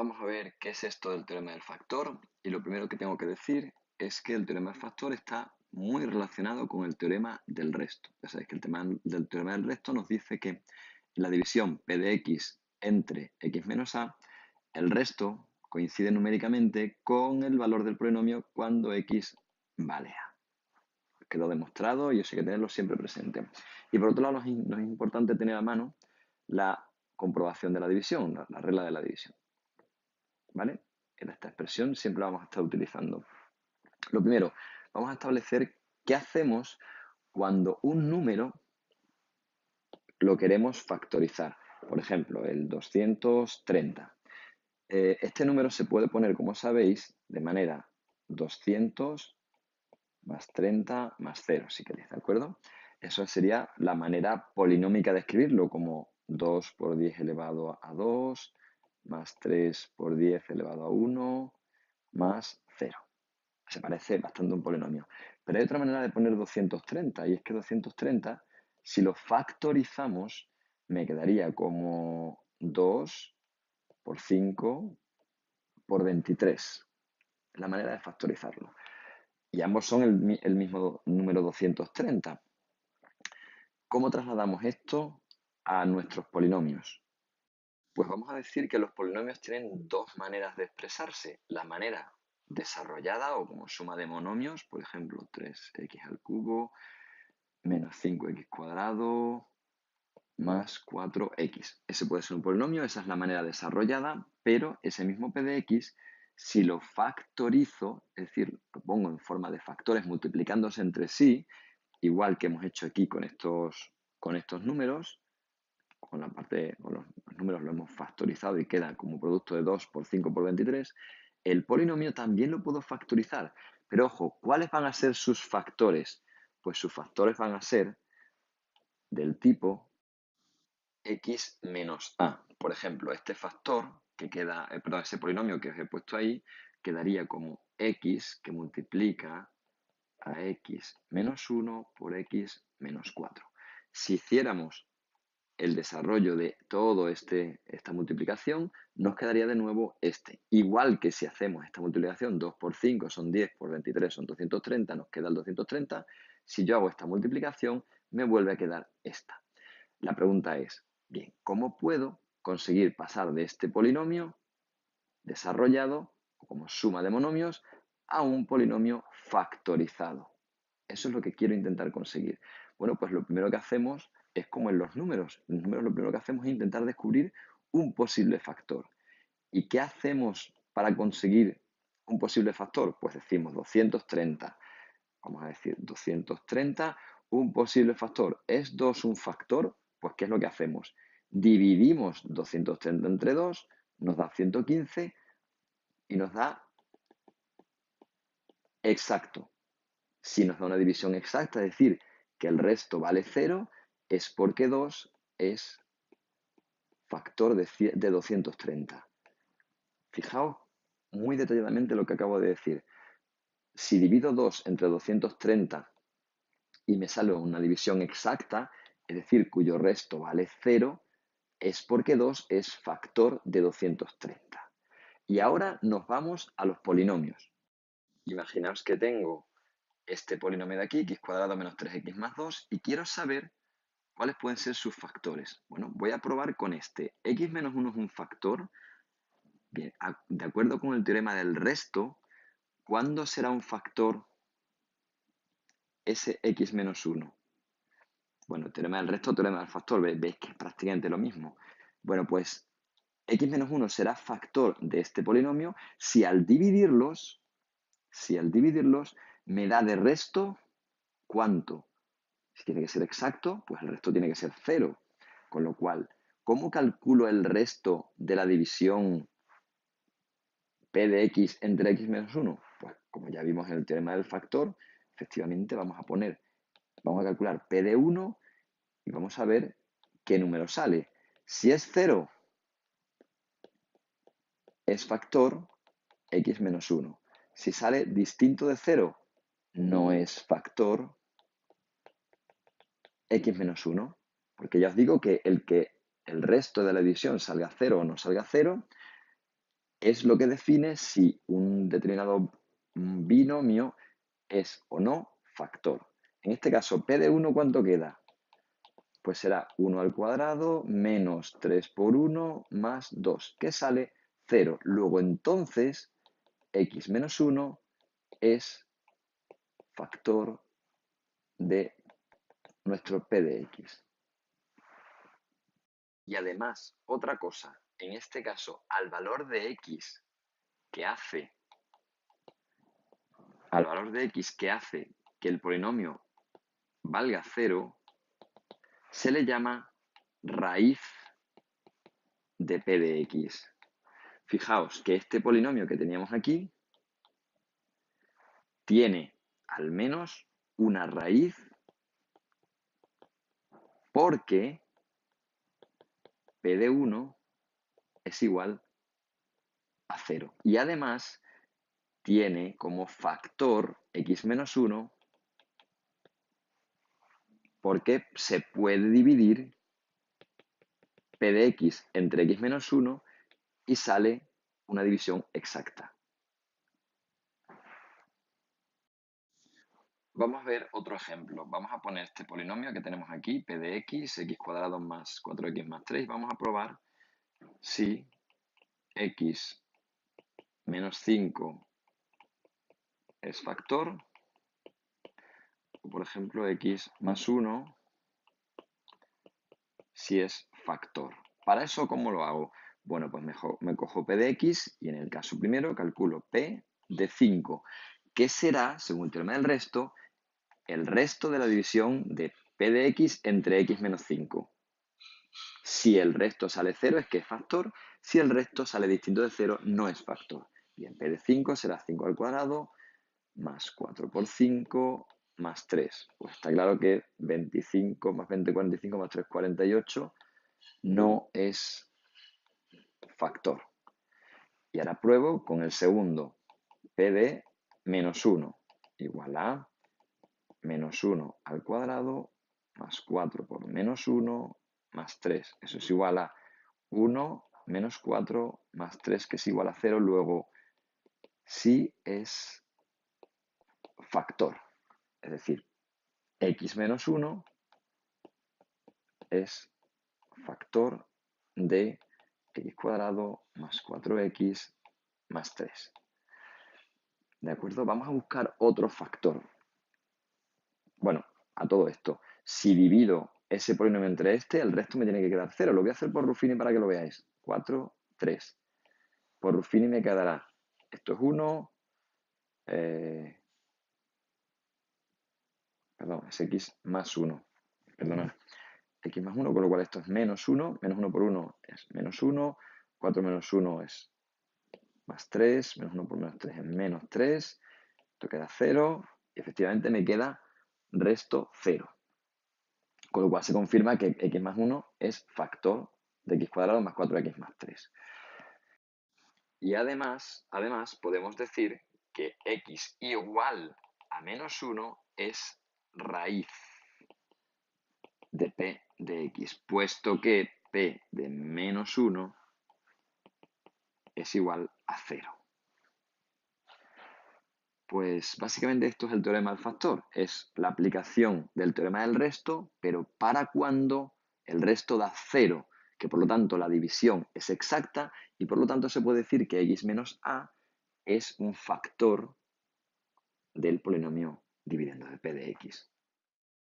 vamos a ver qué es esto del teorema del factor, y lo primero que tengo que decir es que el teorema del factor está muy relacionado con el teorema del resto. Ya sabéis que el tema del teorema del resto nos dice que en la división P de x entre x menos a, el resto coincide numéricamente con el valor del polinomio cuando x vale a. Quedó demostrado y eso hay que tenerlo siempre presente. Y por otro lado, nos es importante tener a mano la comprobación de la división, la regla de la división. ¿Vale? En esta expresión siempre la vamos a estar utilizando. Lo primero, vamos a establecer qué hacemos cuando un número lo queremos factorizar. Por ejemplo, el 230. Este número se puede poner, como sabéis, de manera 200 más 30 más 0, si queréis, ¿de acuerdo? Eso sería la manera polinómica de escribirlo, como 2 por 10 elevado a 2, más 3 por 10 elevado a 1, más 0. Se parece bastante a un polinomio. Pero hay otra manera de poner 230, y es que 230, si lo factorizamos, me quedaría como 2 por 5 por 23. Es la manera de factorizarlo. Y ambos son el mismo número 230. ¿Cómo trasladamos esto a nuestros polinomios? Pues vamos a decir que los polinomios tienen dos maneras de expresarse. La manera desarrollada o como suma de monomios, por ejemplo, 3x al cubo menos 5x cuadrado más 4x. Ese puede ser un polinomio, esa es la manera desarrollada, pero ese mismo p de x, si lo factorizo, es decir, lo pongo en forma de factores multiplicándose entre sí, igual que hemos hecho aquí con estos números, con los números lo hemos factorizado y queda como producto de 2 por 5 por 23, el polinomio también lo puedo factorizar. Pero ojo, ¿cuáles van a ser sus factores? Pues sus factores van a ser del tipo x menos a. Por ejemplo, este factor que queda, perdón, ese polinomio que os he puesto ahí, quedaría como x que multiplica a x menos 1 por x menos 4. Si hiciéramos el desarrollo de toda esta multiplicación, nos quedaría de nuevo este. Igual que si hacemos esta multiplicación, 2 por 5 son 10, por 23 son 230, nos queda el 230. Si yo hago esta multiplicación, me vuelve a quedar esta. La pregunta es, bien, ¿cómo puedo conseguir pasar de este polinomio desarrollado, o como suma de monomios, a un polinomio factorizado? Eso es lo que quiero intentar conseguir. Bueno, pues lo primero que hacemos es como en los números. En los números lo primero que hacemos es intentar descubrir un posible factor. ¿Y qué hacemos para conseguir un posible factor? Pues decimos 230. Vamos a decir 230, un posible factor. ¿Es 2 un factor? Pues ¿qué es lo que hacemos? Dividimos 230 entre 2, nos da 115 y nos da exacto. Si nos da una división exacta, es decir, que el resto vale 0, es porque 2 es factor de 230. Fijaos muy detalladamente lo que acabo de decir. Si divido 2 entre 230 y me sale una división exacta, es decir, cuyo resto vale 0, es porque 2 es factor de 230. Y ahora nos vamos a los polinomios. Imaginaos que tengo este polinomio de aquí, x cuadrado menos 3x más 2, y quiero saber cuáles pueden ser sus factores. Bueno, voy a probar con este. X menos 1 es un factor. Bien, de acuerdo con el teorema del resto, ¿cuándo será un factor ese x menos 1? Bueno, teorema del resto, teorema del factor, veis que es prácticamente lo mismo. Bueno, pues x menos 1 será factor de este polinomio si al dividirlos me da de resto, ¿cuánto? Si tiene que ser exacto, pues el resto tiene que ser 0. Con lo cual, ¿cómo calculo el resto de la división p de x entre x menos 1? Pues como ya vimos en el teorema del factor, efectivamente vamos a calcular p de 1 y vamos a ver qué número sale. Si es 0, es factor x menos 1. Si sale distinto de 0, no es factor x menos 1. Porque ya os digo que el resto de la división salga 0 o no salga 0, es lo que define si un determinado binomio es o no factor. En este caso, P de 1, ¿cuánto queda? Pues será 1 al cuadrado menos 3 por 1 más 2, que sale 0. Luego entonces, x menos 1 es factor de nuestro P de x. Y además, otra cosa, en este caso, al valor de x que hace que el polinomio valga 0, se le llama raíz de P de x. Fijaos que este polinomio que teníamos aquí tiene al menos una raíz porque P de 1 es igual a 0. Y además tiene como factor x menos 1 porque se puede dividir P de x entre x menos 1 y sale una división exacta. Vamos a ver otro ejemplo. Vamos a poner este polinomio que tenemos aquí, P de x, x cuadrado más 4x más 3. Vamos a probar si x menos 5 es factor, o por ejemplo x más 1 si es factor. Para eso, ¿cómo lo hago? Bueno, pues me cojo P de x y en el caso primero calculo P de 5, que será, según el teorema del resto, el resto de la división de P de x entre x menos 5. Si el resto sale 0 es que es factor, si el resto sale distinto de 0 no es factor. Bien, P de 5 será 5 al cuadrado más 4 por 5 más 3. Pues está claro que 25 más 20, 45 más 3, 48 no es factor. Y ahora pruebo con el segundo. P de menos 1 igual a menos 1 al cuadrado más 4 por menos 1 más 3. Eso es igual a 1 menos 4 más 3, que es igual a 0. Luego, sí es factor. Es decir, x menos 1 es factor de x cuadrado más 4x más 3. ¿De acuerdo? Vamos a buscar otro factor. Bueno, a todo esto, si divido ese polinomio entre este, el resto me tiene que quedar 0. Lo voy a hacer por Ruffini para que lo veáis. 4, 3. Por Ruffini me quedará, esto es 1, perdón, es x más 1. Perdona, x más 1, con lo cual esto es menos 1. Menos 1 por 1 es menos 1. 4 menos 1 es más 3. Menos 1 por menos 3 es menos 3. Esto queda 0. Y efectivamente me queda resto 0. Con lo cual se confirma que x más 1 es factor de x cuadrado más 4x más 3. Y además podemos decir que x igual a menos 1 es raíz de P de x, puesto que P de menos 1 es igual a 0. Pues básicamente esto es el teorema del factor. Es la aplicación del teorema del resto, pero para cuando el resto da 0, que por lo tanto la división es exacta y por lo tanto se puede decir que x menos a es un factor del polinomio dividendo de P de x.